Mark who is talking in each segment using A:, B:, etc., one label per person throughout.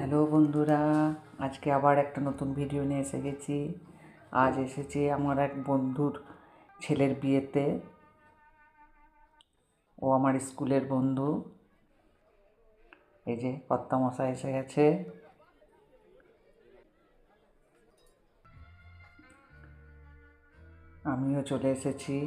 A: Hello বন্ধুরা, আজকে আবার একটা নতুন ভিডিও নিয়ে এসে গেছি। আজ এসেছি আমার এক বন্ধুর ছেলের বিয়েতে। ও আমার স্কুলের বন্ধু। এই যে কর্তামশাই এসে গেছে। আমিও চলে এসেছি।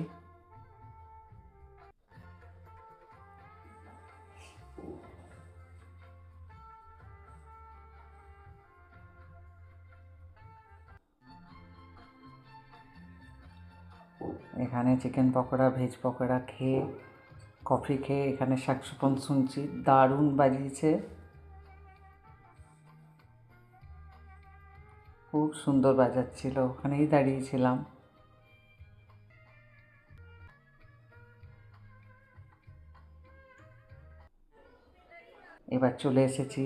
A: এখানে চিকেন পকোড়া, ভেজ পকোড়া খেয়ে, কফি খেয়ে এখানে স্যাক্সোফোন শুনছি। দারুণ বাজিয়েছে, খুব সুন্দর বাজাচ্ছিল। ওখানেই দাঁড়িয়েছিলাম। এবার চলে এসেছি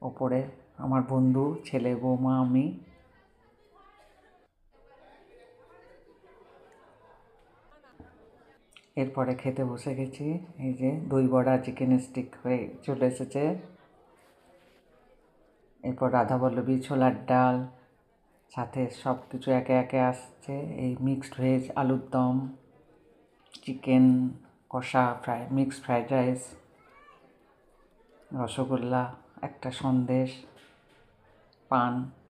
A: ওপরে। আমার বন্ধু, ছেলে, বৌমা, আমি। এরপরে খেতে বসে গেছি। এই যে দই বড়া, চিকেন স্টিক হয়ে চলে এসেছে। এরপর রাধাবল্লভী, ছোলার ডাল, সাথে সব কিছু একে একে আসছে। এই মিক্সড ভেজ, আলুর দম, চিকেন কষা, মিক্সড ফ্রাইড রাইস, রসগোল্লা, একটা সন্দেশ, পান।